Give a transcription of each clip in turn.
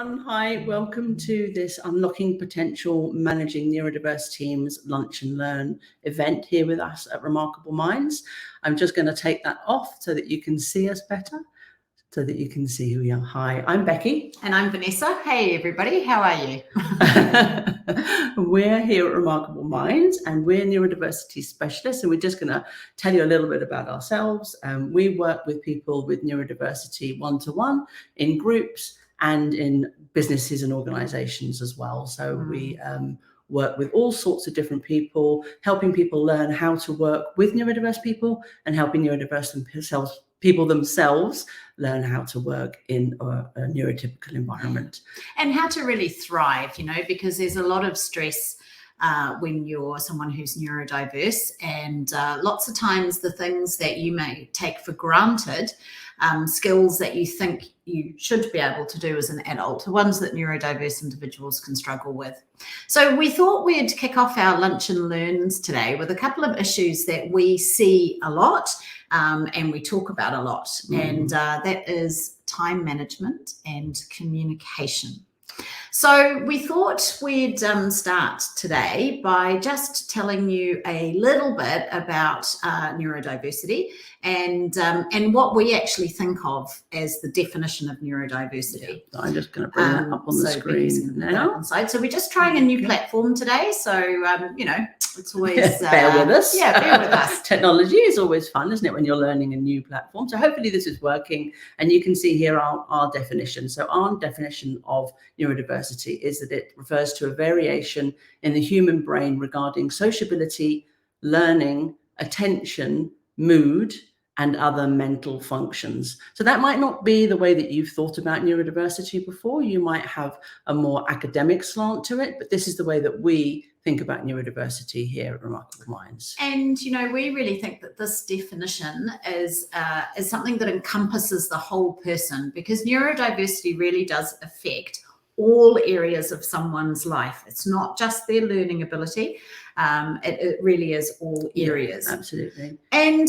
everyone. Hi, welcome to this Unlocking Potential Managing Neurodiverse Teams Lunch and Learn event here with us at Remarkable Minds. I'm just going to take that off so that you can see us better, so that you can see who we are. Hi, I'm Becky. And I'm Vanessa. Hey, everybody. How are you? We're here at Remarkable Minds and we're neurodiversity specialists, and we're just going to tell you a little bit about ourselves. We work with people with neurodiversity one-to-one in groups and in businesses and organizations as well. So we work with all sorts of different people, helping people learn how to work with neurodiverse people and helping neurodiverse people themselves learn how to work in a neurotypical environment. And how to really thrive, because there's a lot of stress when you're someone who's neurodiverse, and lots of times the things that you may take for granted, skills that you think you should be able to do as an adult, the ones that neurodiverse individuals can struggle with. So we thought we'd kick off our lunch and learns today with a couple of issues that we see a lot and we talk about a lot, and that is time management and communication. So we thought we'd start today by just telling you a little bit about neurodiversity and what we actually think of as the definition of neurodiversity. Yeah, I'm just going to bring that up on the screen now. So we're just trying a new platform today. So, it's always... bear with us. Yeah, bear with us. Technology is always fun, isn't it, when you're learning a new platform? So hopefully this is working, and you can see here our definition. So our definition of neurodiversity is that it refers to a variation in the human brain regarding sociability, learning, attention, mood, and other mental functions. So that might not be the way that you've thought about neurodiversity before. You might have a more academic slant to it, but this is the way that we think about neurodiversity here at Remarkable Minds. And, we really think that this definition is something that encompasses the whole person, because neurodiversity really does affect all areas of someone's life. It's not just their learning ability. It really is all areas. Yeah, absolutely. And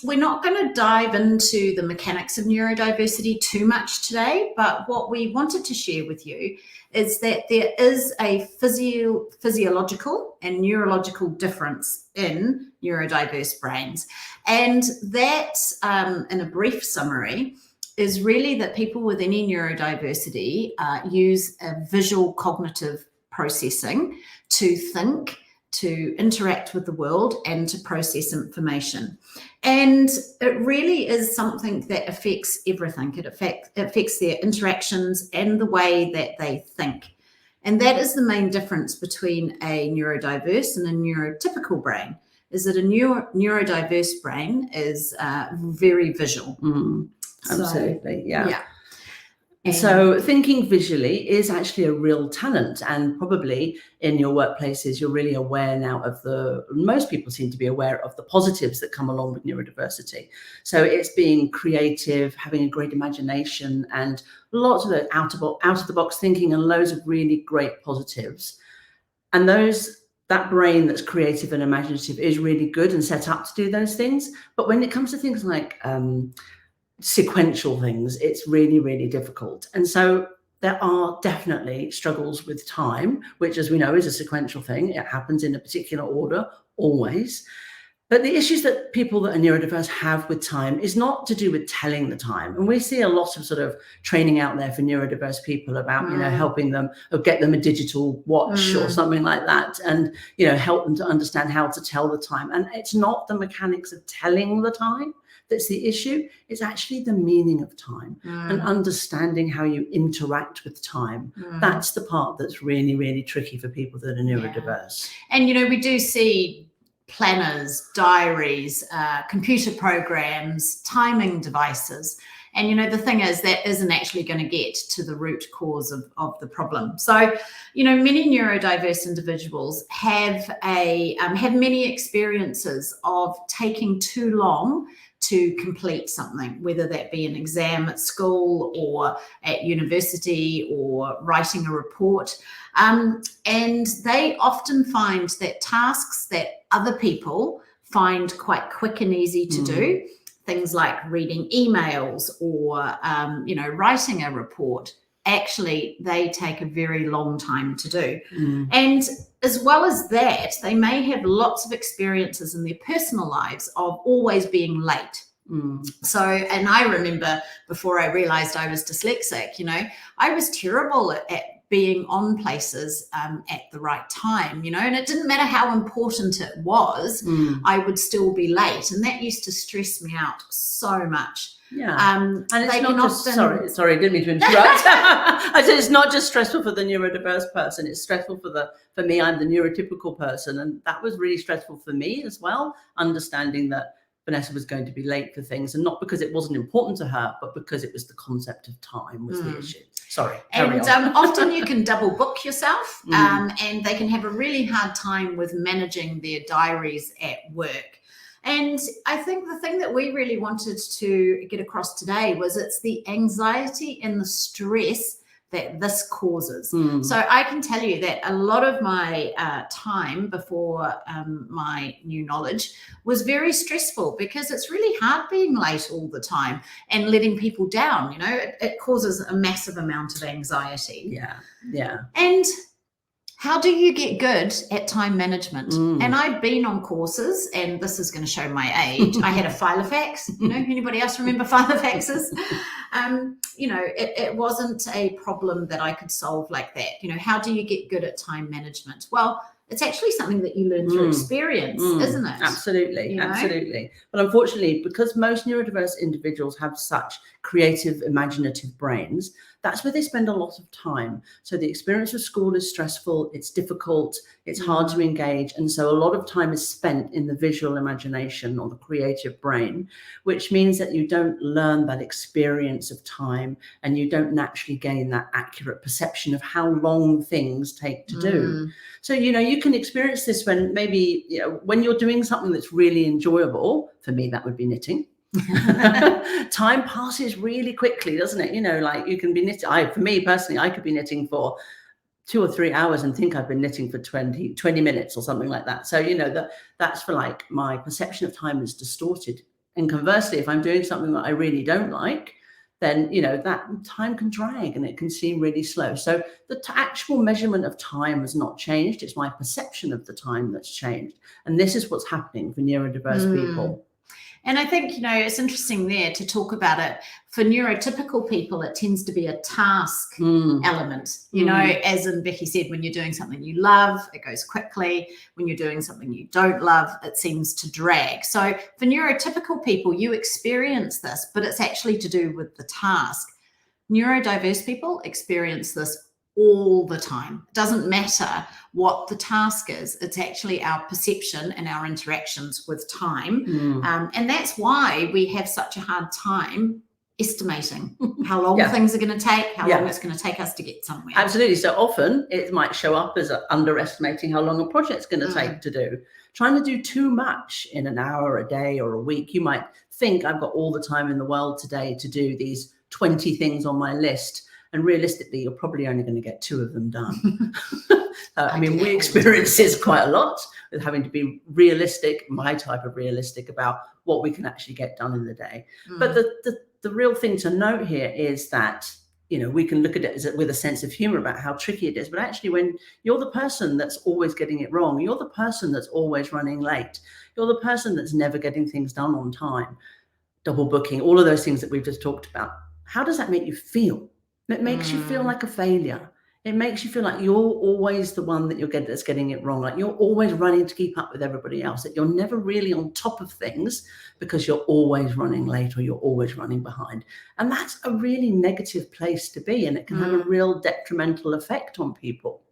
we're not going to dive into the mechanics of neurodiversity too much today, but what we wanted to share with you is that there is a physiological and neurological difference in neurodiverse brains. And that, in a brief summary, is really that people with any neurodiversity use a visual cognitive processing to think, to interact with the world, and to process information. And it really is something that affects everything. It affects their interactions and the way that they think. And that is the main difference between a neurodiverse and a neurotypical brain, is that a neurodiverse brain is very visual. Absolutely, yeah. So thinking visually is actually a real talent, and probably in your workplaces you're really aware now of most people seem to be aware of the positives that come along with neurodiversity. So it's being creative, having a great imagination, and lots of out of the box thinking, and loads of really great positives. And that brain that's creative and imaginative is really good and set up to do those things. But when it comes to things like sequential things, it's really, really difficult. And so there are definitely struggles with time, which, as we know, is a sequential thing. It happens in a particular order always. But the issues that people that are neurodiverse have with time is not to do with telling the time. And we see a lot of sort of training out there for neurodiverse people about, helping them or get them a digital watch or something like that, and, help them to understand how to tell the time. And it's not the mechanics of telling the time that's the issue. It's actually the meaning of time and understanding how you interact with time. That's the part that's really, really tricky for people that are neurodiverse. And, we do see planners, diaries, computer programs, timing devices. And, the thing is that isn't actually going to get to the root cause of the problem. So, many neurodiverse individuals have many experiences of taking too long to complete something, whether that be an exam at school or at university or writing a report. And they often find that tasks that other people find quite quick and easy to do, things like reading emails or, writing a report, actually they take a very long time to do. And as well as that, they may have lots of experiences in their personal lives of always being late. So, and I remember before I realized I was dyslexic, you know, I was terrible at being on places at the right time, you know, and it didn't matter how important it was, I would still be late. And that used to stress me out so much. Yeah. And it's not just, sorry, I didn't mean to interrupt. I said it's not just stressful for the neurodiverse person, it's stressful for me, I'm the neurotypical person. And that was really stressful for me as well, understanding that Vanessa was going to be late for things, and not because it wasn't important to her, but because it was the concept of time was the issue. Sorry. And often you can double book yourself, and they can have a really hard time with managing their diaries at work. And I think the thing that we really wanted to get across today was it's the anxiety and the stress that this causes. So I can tell you that a lot of my time before my new knowledge was very stressful, because it's really hard being late all the time and letting people down. You know, it causes a massive amount of anxiety. Yeah. And how do you get good at time management? And I've been on courses, and this is going to show my age. I had a Filofax. You know, anybody else remember Filofaxes? You know, it wasn't a problem that I could solve like that. You know, how do you get good at time management? Well, it's actually something that you learn through experience, isn't it? Absolutely, you know? Absolutely. But unfortunately, because most neurodiverse individuals have such creative, imaginative brains, that's where they spend a lot of time. So the experience of school is stressful, it's difficult, it's hard to engage. And so a lot of time is spent in the visual imagination or the creative brain, which means that you don't learn that experience of time, and you don't naturally gain that accurate perception of how long things take to do. So, you know, you can experience this when maybe, you know, when you're doing something that's really enjoyable. For me, that would be knitting. Time passes really quickly, doesn't it? You know, like you can be knitting. For me personally, I could be knitting for 2 or 3 hours and think I've been knitting for 20 minutes or something like that. So, you know, that's for like my perception of time is distorted. And conversely, if I'm doing something that I really don't like, then, you know, that time can drag and it can seem really slow. So the actual measurement of time has not changed. It's my perception of the time that's changed. And this is what's happening for neurodiverse people. And I think, you know, it's interesting there to talk about it. For neurotypical people, it tends to be a task element, you know, as in Becky said, when you're doing something you love, it goes quickly. When you're doing something you don't love, it seems to drag. So for neurotypical people, you experience this, but it's actually to do with the task. Neurodiverse people experience this all the time. It doesn't matter what the task is. It's actually our perception and our interactions with time. And that's why we have such a hard time estimating how long things are going to take, how long it's going to take us to get somewhere. Absolutely. So often it might show up as underestimating how long a project's going to take to do. Trying to do too much in an hour, a day, or a week. You might think I've got all the time in the world today to do these 20 things on my list. And realistically, you're probably only going to get 2 of them done. I mean, we experience this quite a lot with having to be realistic, my type of realistic, about what we can actually get done in the day. But the real thing to note here is that, you know, we can look at it with a sense of humor about how tricky it is. But actually, when you're the person that's always getting it wrong, you're the person that's always running late, you're the person that's never getting things done on time, double booking, all of those things that we've just talked about. How does that make you feel? It makes you feel like a failure. It makes you feel like you're always the one that's getting it wrong. Like you're always running to keep up with everybody else, that you're never really on top of things because you're always running late or you're always running behind. And that's a really negative place to be. And it can have a real detrimental effect on people.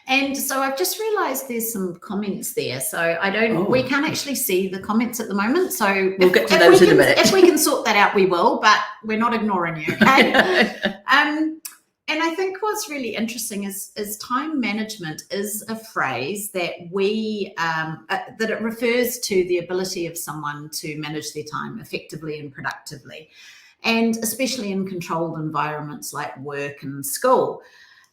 And so I've just realized there's some comments there. So we can't actually see the comments at the moment. So we'll get to those in a minute. If we can sort that out, we will, but we're not ignoring you, okay? And I think what's really interesting is time management is a phrase that that it refers to the ability of someone to manage their time effectively and productively, and especially in controlled environments like work and school.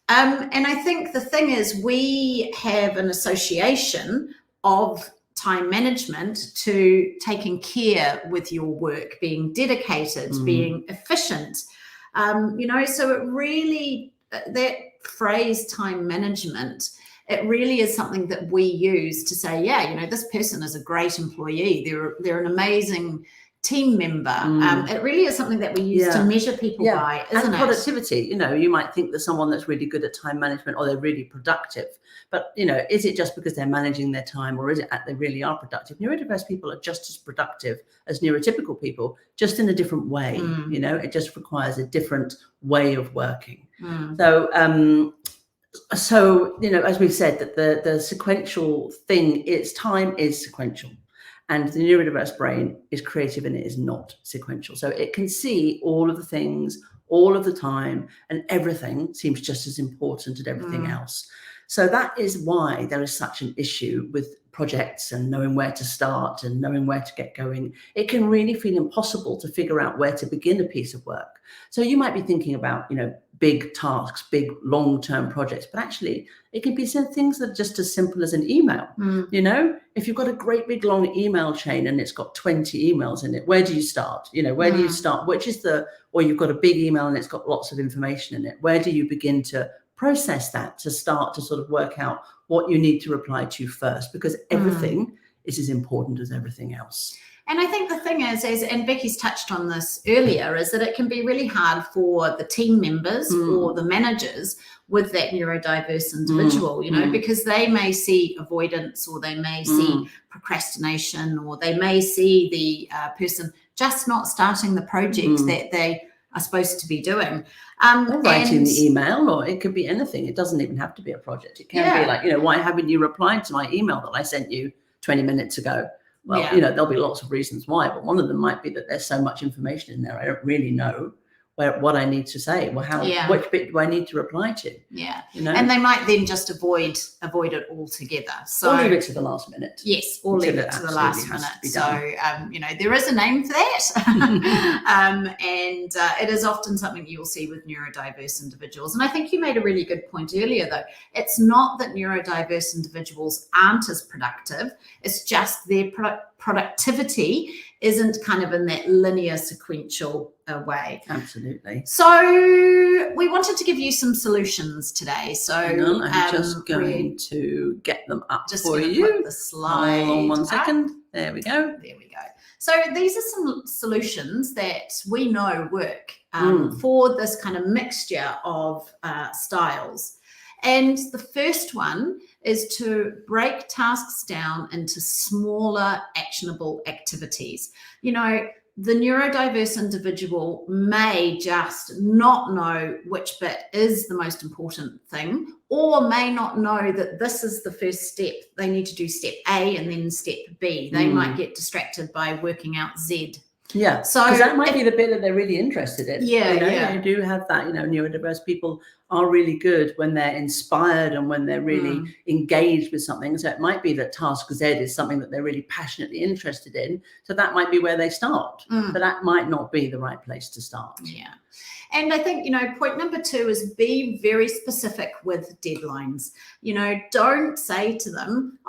And I think the thing is, we have an association of time management to taking care with your work, being dedicated, being efficient. So it really, that phrase time management, it really is something that we use to say, this person is a great employee. They're an amazing team member. It really is something that we use to measure people by, isn't it? And productivity, you might think that someone that's really good at time management or they're really productive, but, is it just because they're managing their time, or is it that they really are productive? Neurodiverse people are just as productive as neurotypical people, just in a different way. It just requires a different way of working. So, as we've said, that the sequential thing is time is sequential, and the neurodiverse brain is creative and it is not sequential. So it can see all of the things all of the time, and everything seems just as important as everything else. So that is why there is such an issue with projects and knowing where to start and knowing where to get going. It can really feel impossible to figure out where to begin a piece of work. So you might be thinking about, big tasks, big long-term projects, but actually it can be some things that are just as simple as an email. If you've got a great big long email chain and it's got 20 emails in it, where do you start? Where do you start? Or you've got a big email and it's got lots of information in it. Where do you begin to process that, to start to sort of work out what you need to reply to first? Because everything is as important as everything else. And I think the thing is, and Becky's touched on this earlier, is that it can be really hard for the team members or the managers with that neurodiverse individual, because they may see avoidance, or they may see procrastination, or they may see the person just not starting the project that they are supposed to be doing. Or writing the email, or it could be anything. It doesn't even have to be a project. It can be like, why haven't you replied to my email that I sent you 20 minutes ago? Well, there'll be lots of reasons why, but one of them might be that there's so much information in there, I don't really know what I need to say. Well, which bit do I need to reply to? And they might then just avoid it altogether. So or leave it to the last minute. Yes, or leave it to the last minute. So there is a name for that, and it is often something you'll see with neurodiverse individuals. And I think you made a really good point earlier, though. It's not that neurodiverse individuals aren't as productive; it's just their productivity isn't kind of in that linear sequential way. Absolutely. So we wanted to give you some solutions today. So I'm just going to get them up just for you. Put the slide Hold on one second. Up. There we go. There we go. So these are some solutions that we know work for this kind of mixture of styles. And the first one is to break tasks down into smaller, actionable activities. The neurodiverse individual may just not know which bit is the most important thing, or may not know that this is the first step. They need to do step A and then step B. They might get distracted by working out Z. Yeah, so because that might be the bit that they're really interested in. You do have that. Neurodiverse people are really good when they're inspired and when they're really engaged with something. So it might be that task Z is something that they're really passionately interested in. So that might be where they start, but that might not be the right place to start. Yeah. And I think, point number 2 is be very specific with deadlines. Don't say to them,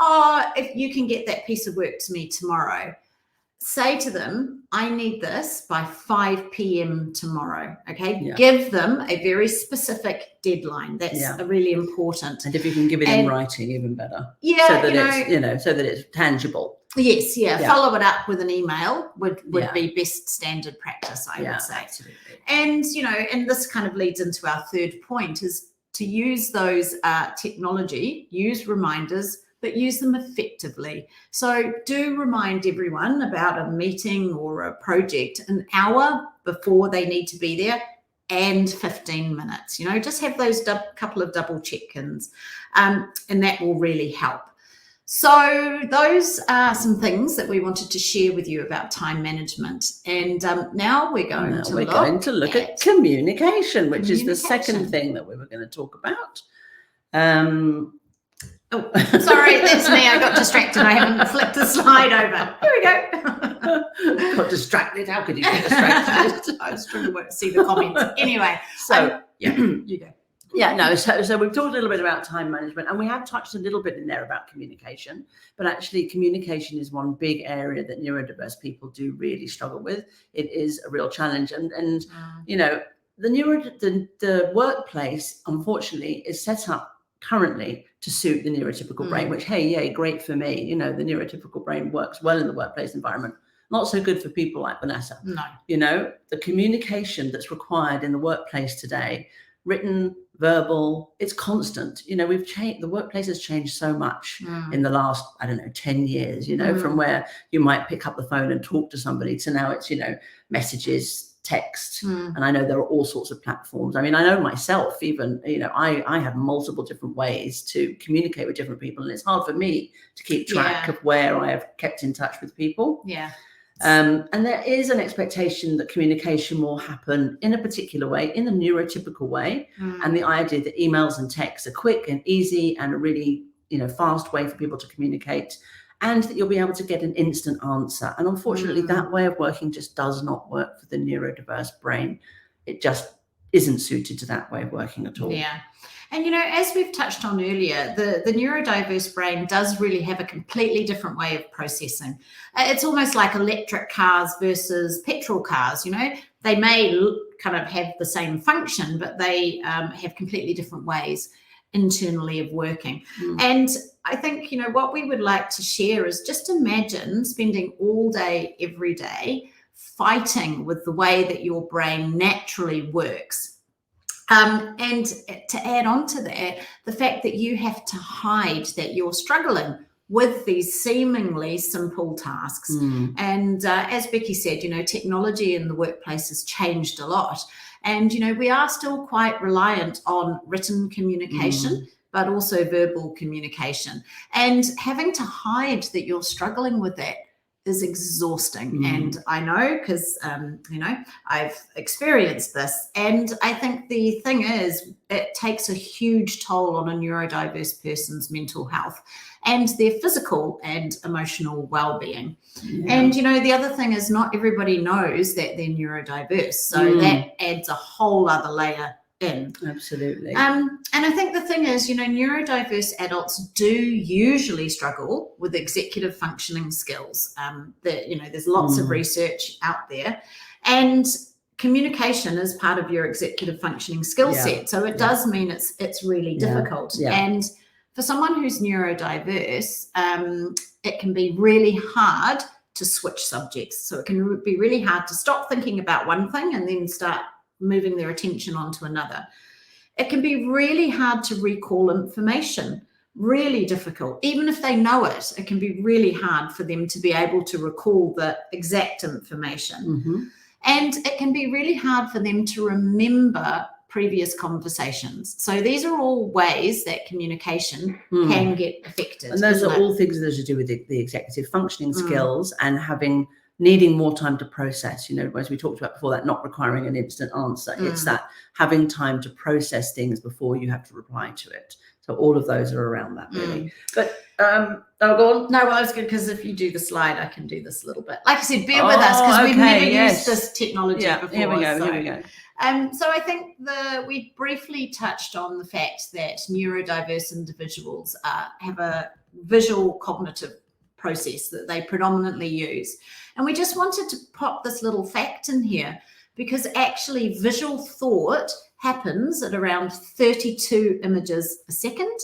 if you can get that piece of work to me tomorrow. Say to them, I need this by 5 p.m. tomorrow. Okay. Yeah. Give them a very specific deadline. That's really important. And if you can give it in writing, even better. Yeah. So that so that it's tangible. Yes. Yeah. Follow it up with an email would be best standard practice, I would say. Absolutely. And, and this kind of leads into our third point, is to use those technology, use reminders, but use them effectively. So do remind everyone about a meeting or a project an hour before they need to be there, and 15 minutes. Just have those couple of double check-ins, and that will really help. So those are some things that we wanted to share with you about time management. And now we're going to look at communication, which is the second thing that we were going to talk about. Oh, sorry, that's me. I got distracted. I haven't flipped the slide over. Here we go. Got distracted. How could you get distracted? I was trying to see the comments. Anyway, so you go. Yeah, no. So we've talked a little bit about time management, and we have touched a little bit in there about communication. But actually, communication is one big area that neurodiverse people do really struggle with. It is a real challenge, and the workplace, unfortunately, is set up currently to suit the neurotypical brain, which, hey, yay, great for me. You know, the neurotypical brain works well in the workplace environment. Not so good for people like Vanessa. No. You know, the communication that's required in the workplace today, written, verbal, it's constant. You know, we've changed, the workplace has changed so much in the last, I don't know, 10 years, you know, from where you might pick up the phone and talk to somebody to now it's, you know, messages, text. And I know there are all sorts of platforms. I mean, I know myself, even, you know, I have multiple different ways to communicate with different people, and it's hard for me to keep track of where I have kept in touch with people. Yeah. And there is an expectation that communication will happen in a particular way, in the neurotypical way. And the idea that emails and texts are quick and easy and a really, you know, fast way for people to communicate, and that you'll be able to get an instant answer. And unfortunately, that way of working just does not work for the neurodiverse brain. It just isn't suited to that way of working at all. Yeah. And, you know, as we've touched on earlier, the neurodiverse brain does really have a completely different way of processing. It's almost like electric cars versus petrol cars. You know, they may kind of have the same function, but they have completely different ways internally of working. And I think, you know, what we would like to share is just imagine spending all day, every day, fighting with the way that your brain naturally works. And to add on to that, the fact that you have to hide that you're struggling with these seemingly simple tasks. And as Becky said, you know, technology in the workplace has changed a lot. And, you know, we are still quite reliant on written communication, but also verbal communication. And having to hide that you're struggling with that is exhausting. And I know, because, you know, I've experienced this. And I think the thing is, it takes a huge toll on a neurodiverse person's mental health and their physical and emotional well-being. And, you know, the other thing is not everybody knows that they're neurodiverse. So that adds a whole other layer in. Absolutely. And I think the thing is, you know, neurodiverse adults do usually struggle with executive functioning skills. That, you know, there's lots of research out there, and communication is part of your executive functioning skill set. So it does mean it's really difficult. And for someone who's neurodiverse, it can be really hard to switch subjects. So it can be really hard to stop thinking about one thing and then start moving their attention onto another. It can be really hard to recall information, really difficult. Even if they know it, it can be really hard for them to be able to recall the exact information. And it can be really hard for them to remember previous conversations. So these are all ways that communication can get affected. And those are all things that are to do with the executive functioning skills and needing more time to process, you know, as we talked about before, that not requiring an instant answer. It's that having time to process things before you have to reply to it. So all of those are around that, really. But, go on. No, well, I was good, because if you do the slide, I can do this a little bit. Like I said, bear with us, because we've never used this technology before. Here we go. So I think we briefly touched on the fact that neurodiverse individuals have a visual cognitive process that they predominantly use. And we just wanted to pop this little fact in here, because actually visual thought happens at around 32 images a second.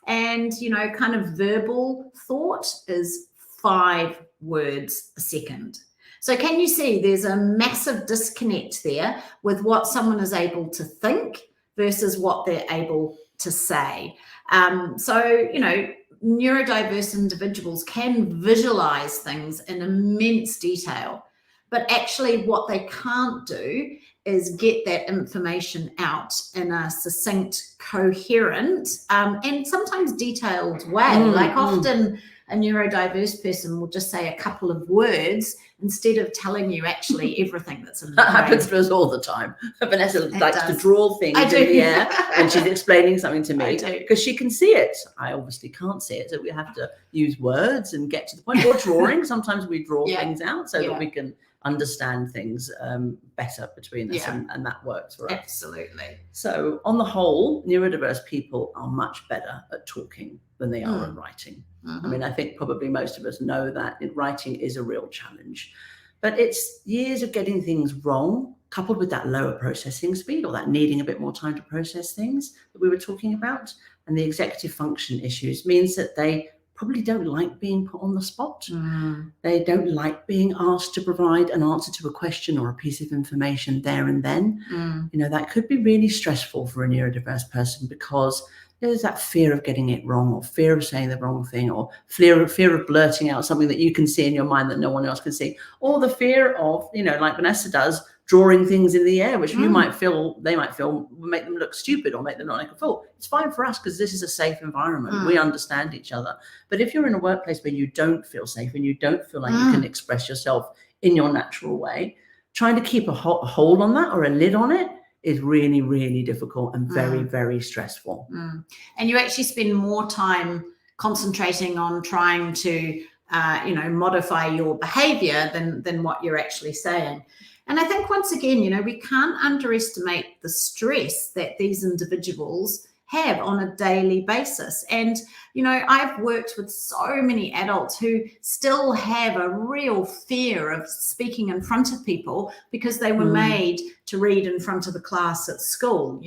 And, you know, kind of verbal thought is 5 words a second. So can you see there's a massive disconnect there with what someone is able to think versus what they're able to say. So, you know, neurodiverse individuals can visualize things in immense detail, but actually what they can't do is get that information out in a succinct, coherent, and sometimes detailed way. Like often a neurodiverse person will just say a couple of words instead of telling you actually everything that's in the brain. That happens to us all the time. Vanessa likes to draw things in the air when she's explaining something to me, because she can see it. I obviously can't see it, so we have to use words and get to the point. Or drawing. Sometimes we draw things out so that we can understand things better between us, and that works for us. Absolutely. So on the whole, neurodiverse people are much better at talking than they are at writing. I mean, I think probably most of us know that writing is a real challenge, but it's years of getting things wrong coupled with that lower processing speed, or that needing a bit more time to process things that we were talking about, and the executive function issues, means that they probably don't like being put on the spot. They don't like being asked to provide an answer to a question or a piece of information there and then. That could be really stressful for a neurodiverse person, because there's that fear of getting it wrong, or fear of saying the wrong thing, or fear of blurting out something that you can see in your mind that no one else can see, or the fear of, like Vanessa does, drawing things in the air, which they might feel will make them look stupid or make them not like a fool. It's fine for us because this is a safe environment. We understand each other. But if you're in a workplace where you don't feel safe and you don't feel like you can express yourself in your natural way, trying to keep a hold on that, or a lid on it, is really, really difficult and very, very stressful. And you actually spend more time concentrating on trying to, modify your behavior than what you're actually saying. And I think, once again, we can't underestimate the stress that these individuals have on a daily basis. And, I've worked with so many adults who still have a real fear of speaking in front of people because they were made to read in front of the class at school.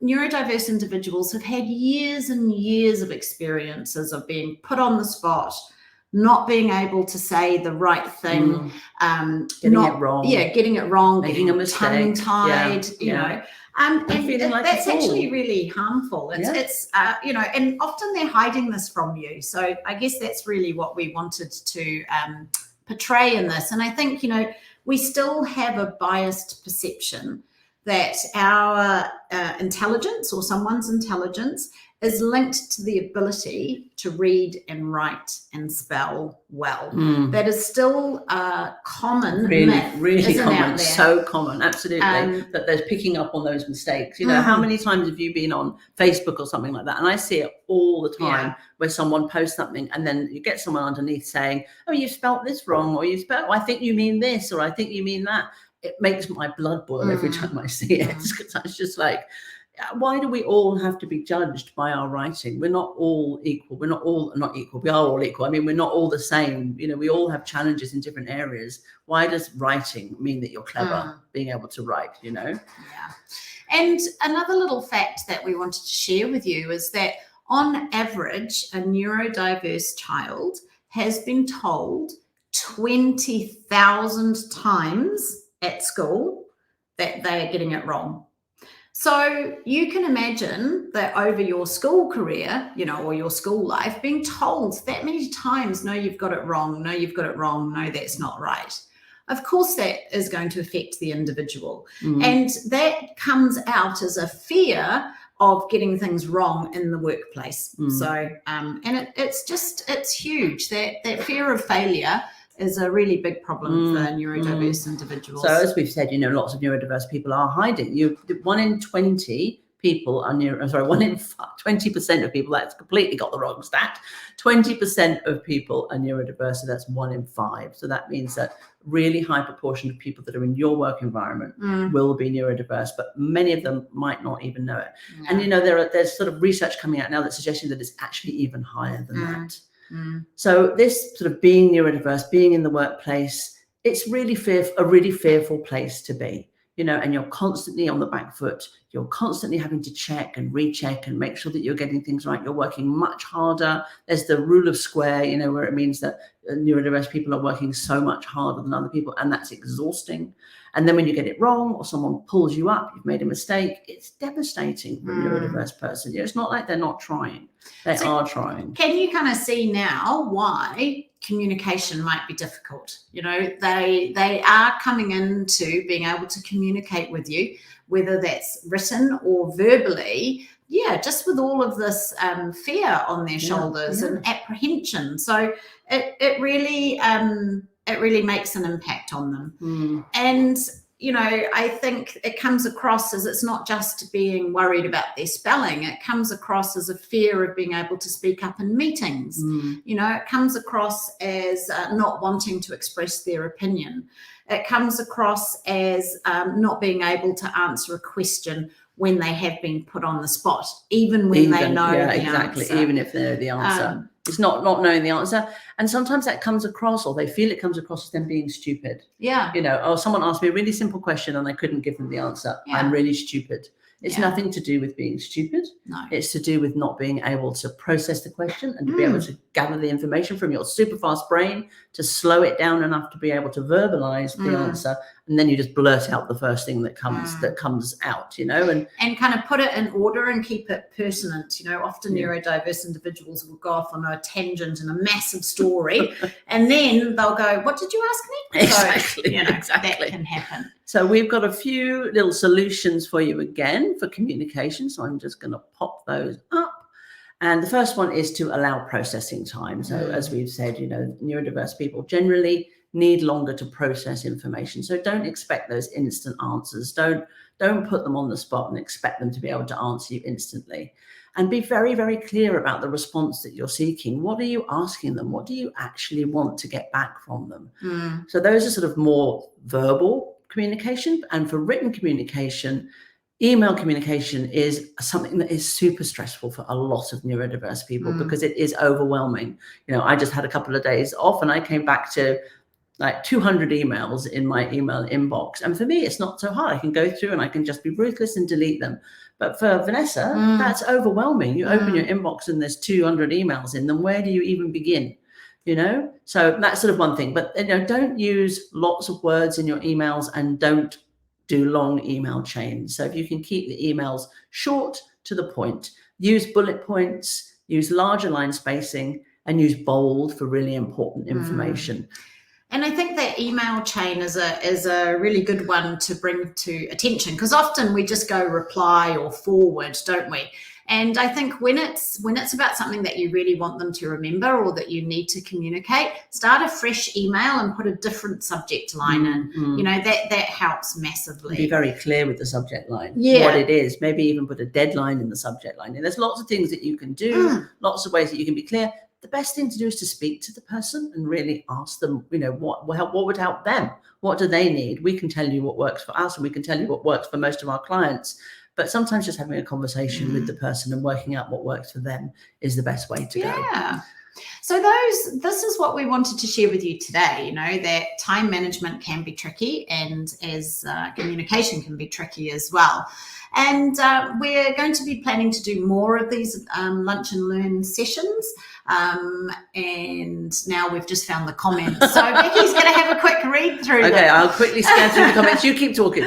Neurodiverse individuals have had years and years of experiences of being put on the spot, not being able to say the right thing, getting it wrong, making a mistake, tongue-tied, and feeling like that's actually really harmful. It's and often they're hiding this from you. So I guess that's really what we wanted to portray in this. And I think, we still have a biased perception that our intelligence, or someone's intelligence, is linked to the ability to read and write and spell well. That is still a common myth, really isn't common, out there. so common, absolutely, that there's picking up on those mistakes. How many times have you been on Facebook or something like that? And I see it all the time, where someone posts something and then you get someone underneath saying, oh, you spelt this wrong, or I think you mean this, or I think you mean that. It makes my blood boil every time I see it, because it's just like, why do we all have to be judged by our writing? We're not all equal. We're not equal. We are all equal. I mean, we're not all the same. We all have challenges in different areas. Why does writing mean that you're clever, being able to write, Yeah. And another little fact that we wanted to share with you is that, on average, a neurodiverse child has been told 20,000 times at school that they are getting it wrong. So you can imagine that over your school career, or your school life, being told that many times, no, you've got it wrong. No, you've got it wrong. No, that's not right. Of course, that is going to affect the individual. And that comes out as a fear of getting things wrong in the workplace. So, and it's huge. That fear of failure is a really big problem for neurodiverse individuals. So, as we've said, lots of neurodiverse people are hiding. 1 in 20 people are 20% of people, that's completely got the wrong stat. 20% of people are neurodiverse, so that's 1 in 5. So that means that really high proportion of people that are in your work environment will be neurodiverse, but many of them might not even know it. And there's sort of research coming out now that's suggesting that it's actually even higher than that. So this sort of being neurodiverse, being in the workplace, it's really a really fearful place to be, and you're constantly on the back foot. You're constantly having to check and recheck and make sure that you're getting things right. You're working much harder. There's the rule of square, where it means that neurodiverse people are working so much harder than other people, and that's exhausting. And then when you get it wrong, or someone pulls you up, you've made a mistake, it's devastating for a neurodiverse person. It's not like they're not trying. They are trying. Can you kind of see now why communication might be difficult? They are coming into being able to communicate with you, whether that's written or verbally, just with all of this fear on their shoulders and apprehension. So it really makes an impact on them. And I think it comes across as, it's not just being worried about their spelling. It comes across as a fear of being able to speak up in meetings. It comes across as not wanting to express their opinion. It comes across as not being able to answer a question when they have been put on the spot, even when they know the answer. Even if they know the answer. It's not knowing the answer. And sometimes that comes across, or they feel it comes across as them being stupid. Yeah. You know, oh, someone asked me a really simple question and I couldn't give them the answer. Yeah. I'm really stupid. It's nothing to do with being stupid. No. It's to do with not being able to process the question and to be able to gather the information from your super fast brain, to slow it down enough to be able to verbalize the answer. And then you just blurt out the first thing that comes out, you know, and kind of put it in order and keep it pertinent. You know, often neurodiverse individuals will go off on a tangent and a massive story, and then they'll go, "What did you ask me?" Exactly. So, you know, Exactly. that can happen. So we've got a few little solutions for you again for communication. So I'm just going to pop those up. And the first one is to allow processing time. So as we've said, you know, neurodiverse people generally need longer to process information. So don't expect those instant answers. Don't put them on the spot and expect them to be able to answer you instantly. And be very, very clear about the response that you're seeking. What are you asking them? What do you actually want to get back from them? So those are sort of more verbal communication. And for written communication, email communication is something that is super stressful for a lot of neurodiverse people because it is overwhelming. You know, I just had a couple of days off and I came back to like 200 emails in my email inbox. And for me, it's not so hard. I can go through and I can just be ruthless and delete them. But for Vanessa, that's overwhelming. You open your inbox and there's 200 emails in them. Where do you even begin? You know, so that's sort of one thing. But, you know, don't use lots of words in your emails and don't do long email chains. So if you can keep the emails short to the point, use bullet points, use larger line spacing, and use bold for really important information. And I think that email chain is a really good one to bring to attention, because often we just go reply or forward, don't we? And I think when it's about something that you really want them to remember or that you need to communicate, start a fresh email and put a different subject line in. You know, that helps massively. Be very clear with the subject line, what it is. Maybe even put a deadline in the subject line. And there's lots of things that you can do, lots of ways that you can be clear. The best thing to do is to speak to the person and really ask them, you know, what would help them? What do they need? We can tell you what works for us and we can tell you what works for most of our clients. But sometimes just having a conversation with the person and working out what works for them is the best way to go. Yeah. So this is what we wanted to share with you today, you know, that time management can be tricky, and as communication can be tricky as well. And we're going to be planning to do more of these lunch and learn sessions. And now we've just found the comments. So Becky's going to have a quick read through them. Okay, I'll quickly scan through the comments. You keep talking.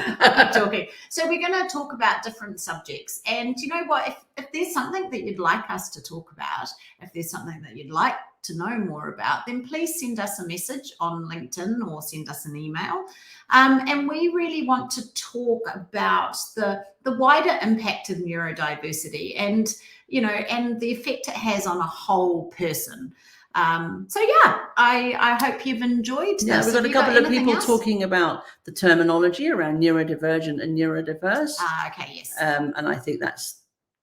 So we're going to talk about different subjects. And you know what? If there's something that you'd like us to talk about, if there's something that you'd like to know more about, then please send us a message on LinkedIn or send us an email. And we really want to talk about the wider impact of neurodiversity and, you know, and the effect it has on a whole person. So yeah, I hope you've enjoyed this. Yeah, we've got a couple of people talking about the terminology around neurodivergent and neurodiverse. Okay, yes. And I think that's,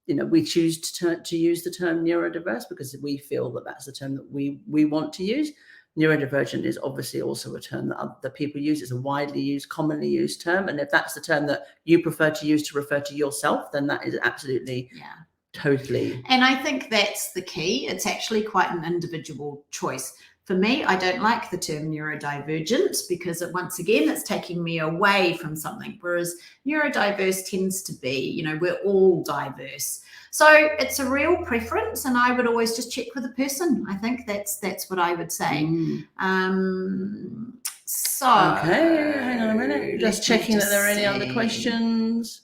you know, we choose to use the term neurodiverse because we feel that that's the term that we want to use. Neurodivergent is obviously also a term that people use. It's a widely used, commonly used term. And if that's the term that you prefer to use to refer to yourself, then that is absolutely totally. And I think that's the key. It's actually quite an individual choice. For me, I don't like the term neurodivergent because once again, it's taking me away from something. Whereas neurodiverse tends to be, you know, we're all diverse. So it's a real preference, and I would always just check with the person. I think that's what I would say. So okay, hang on a minute. Just checking that there are any other questions.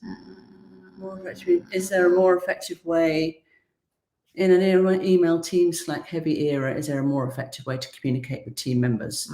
Is there a more effective way? In an email team Slack heavy era, is there a more effective way to communicate with team members?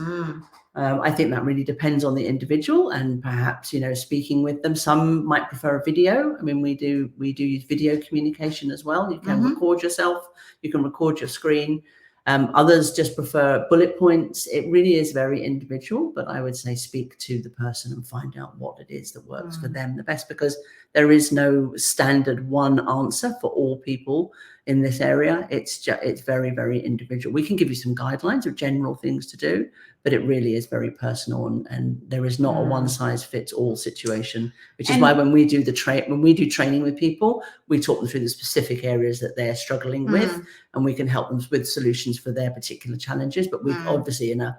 I think that really depends on the individual and perhaps, you know, speaking with them. Some might prefer a video. I mean, we do use video communication as well. You can record yourself, you can record your screen. Others just prefer bullet points. It really is very individual, but I would say speak to the person and find out what it is that works for them the best, because there is no standard one answer for all people. in this area. It's very, very individual. We can give you some guidelines of general things to do, but it really is very personal, and there is not a one size fits all situation, which is why when we do training with people, we talk them through the specific areas that they're struggling with, and we can help them with solutions for their particular challenges. But we obviously, in a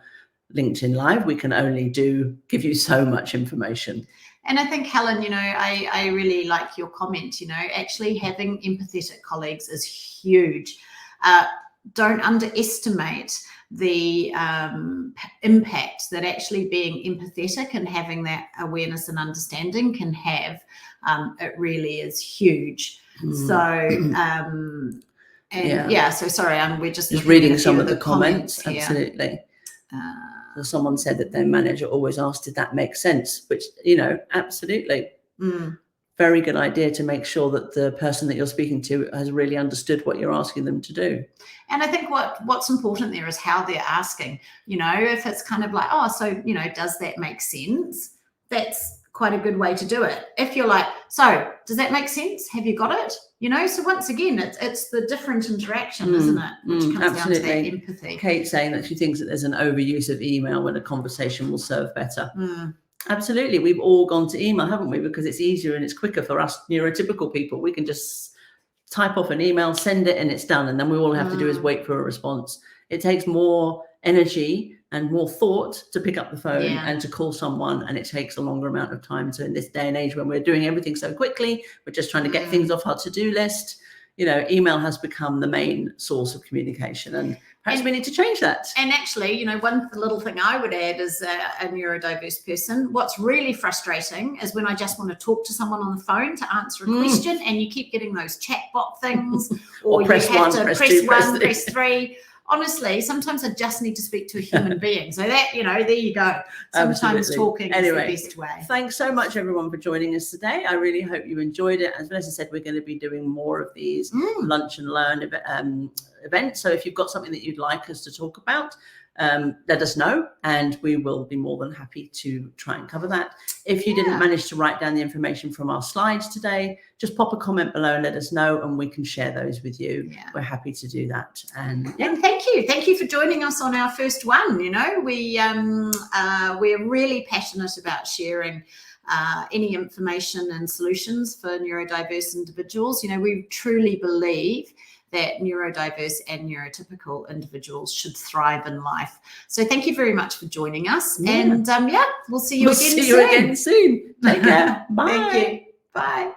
LinkedIn Live, we can only give you so much information. And I think, Helen, I really like your comment. Actually having empathetic colleagues is huge. Don't underestimate the impact that actually being empathetic and having that awareness and understanding can have. It really is huge. So, so sorry, we're just reading some of the comments. Absolutely. So someone said that their manager always asked, did that make sense? Which, absolutely. Very good idea to make sure that the person that you're speaking to has really understood what you're asking them to do. And I think what's important there is how they're asking. If it's kind of like, does that make sense? That's quite a good way to do it. If you're like, so does that make sense? Have you got it? So once again, it's the different interaction, isn't it? Which comes down to that empathy. Kate saying that she thinks that there's an overuse of email when a conversation will serve better. Absolutely. We've all gone to email, haven't we? Because it's easier and it's quicker for us neurotypical people. We can just type off an email, send it, and it's done. And then we all have to do is wait for a response. It takes more energy and more thought to pick up the phone and to call someone, and it takes a longer amount of time. So in this day and age when we're doing everything so quickly, we're just trying to get things off our to-do list, email has become the main source of communication, and perhaps we need to change that. And actually, one little thing I would add is a neurodiverse person, what's really frustrating is when I just want to talk to someone on the phone to answer a question, and you keep getting those chatbot things, or press you have one, to press 1, press 3. Honestly, sometimes I just need to speak to a human being. So that, there you go. Sometimes talking is the best way. Thanks so much, everyone, for joining us today. I really hope you enjoyed it. As Vanessa said, we're going to be doing more of these lunch and learn events. So if you've got something that you'd like us to talk about, let us know, and we will be more than happy to try and cover that. If you didn't manage to write down the information from our slides today, just pop a comment below and let us know, and we can share those with you. We're happy to do that. And thank you for joining us on our first one. We're really passionate about sharing any information and solutions for neurodiverse individuals. We truly believe that neurodiverse and neurotypical individuals should thrive in life. So thank you very much for joining us. And we'll see you again soon. Take care. Bye. Thank you. Bye.